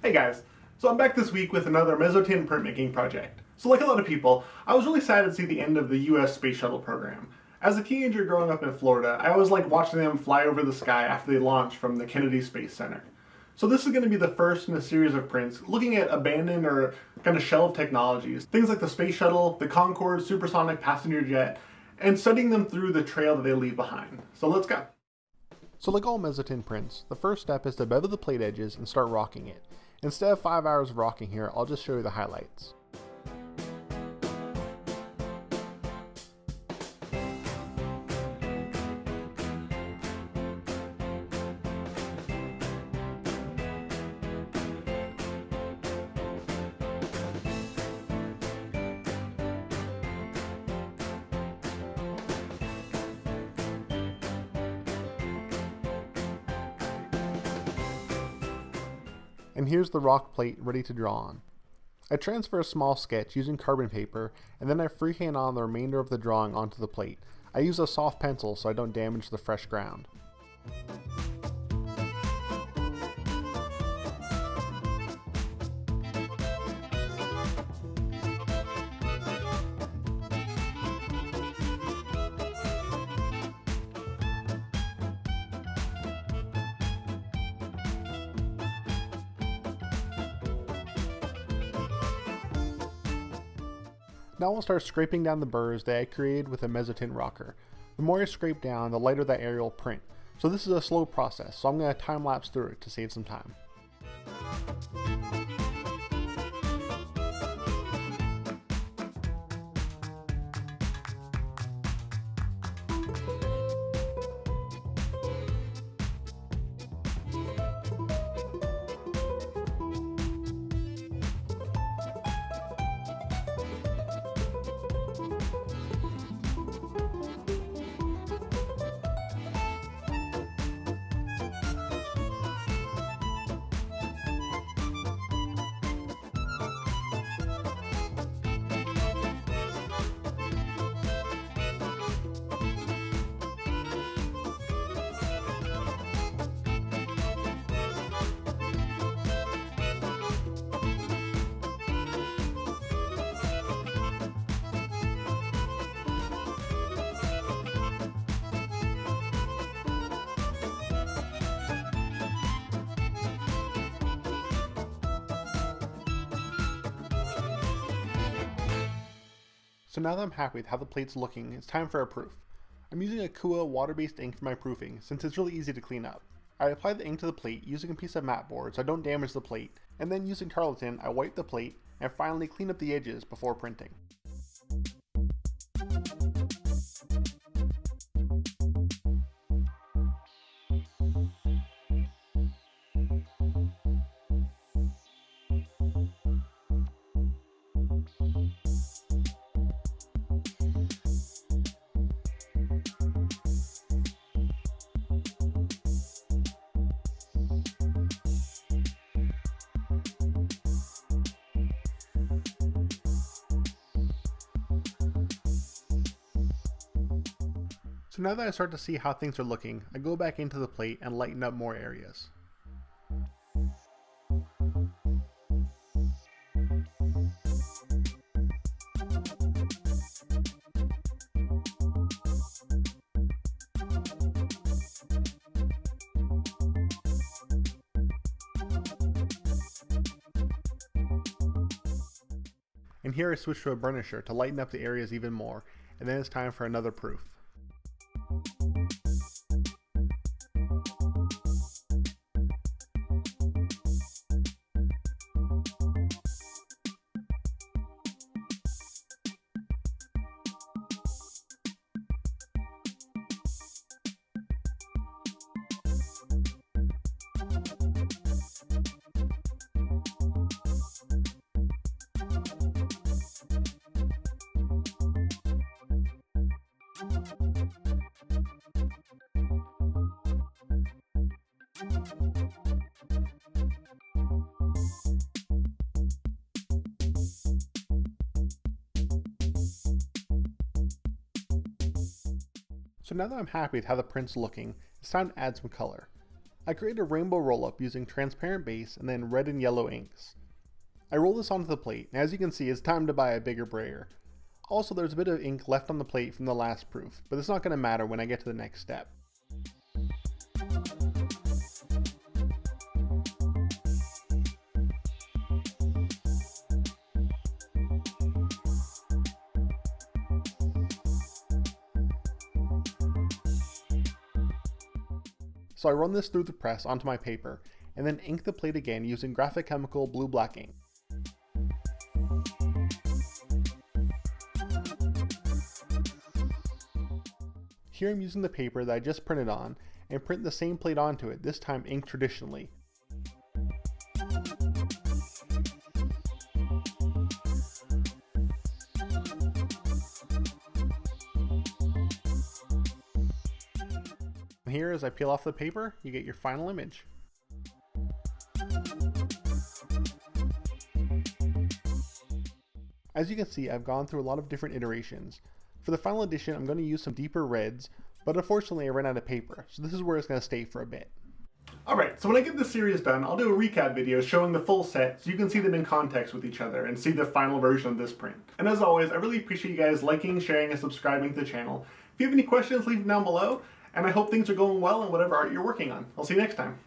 Hey guys, so I'm back this week with another Mezzotint printmaking project. So like a lot of people, I was really sad to see the end of the US Space Shuttle program. As a teenager growing up in Florida, I always liked watching them fly over the sky after they launched from the Kennedy Space Center. So this is going to be the first in a series of prints looking at abandoned or kind of shelved technologies, things like the Space Shuttle, the Concorde supersonic passenger jet, and studying them through the trail that they leave behind. So let's go. So like all Mezzotint prints, the first step is to bevel the plate edges and start rocking it. Instead of 5 hours of rocking here, I'll just show you the highlights. And here's the rock plate ready to draw on. I transfer a small sketch using carbon paper, and then I freehand on the remainder of the drawing onto the plate. I use a soft pencil so I don't damage the fresh ground. Now I'll start scraping down the burrs that I created with a Mezzotint rocker. The more I scrape down, the lighter that area will print. So this is a slow process, so I'm going to time lapse through it to save some time. So now that I'm happy with how the plate's looking, it's time for a proof. I'm using a Kua water-based ink for my proofing since it's really easy to clean up. I apply the ink to the plate using a piece of mat board so I don't damage the plate, and then using tarlatan I wipe the plate and finally clean up the edges before printing. So now that I start to see how things are looking, I go back into the plate and lighten up more areas. And here I switch to a burnisher to lighten up the areas even more, and then it's time for another proof. So now that I'm happy with how the print's looking, It's time to add some color. I created a rainbow roll-up using transparent base and then red and yellow inks. I roll this onto the plate, and as you can see, it's time to buy a bigger brayer. Also, there's a bit of ink left on the plate from the last proof, but it's not going to matter when I get to the next step. So I run this through the press onto my paper, and then ink the plate again using graphic chemical blue-black ink. Here I'm using the paper that I just printed on, and print the same plate onto it, this time inked traditionally. Here, as I peel off the paper, you get your final image. As you can see, I've gone through a lot of different iterations. For the final edition, I'm going to use some deeper reds, but unfortunately I ran out of paper, so this is where it's going to stay for a bit. Alright, so when I get this series done, I'll do a recap video showing the full set so you can see them in context with each other and see the final version of this print. And as always, I really appreciate you guys liking, sharing, and subscribing to the channel. If you have any questions, leave them down below. And I hope things are going well in whatever art you're working on. I'll see you next time.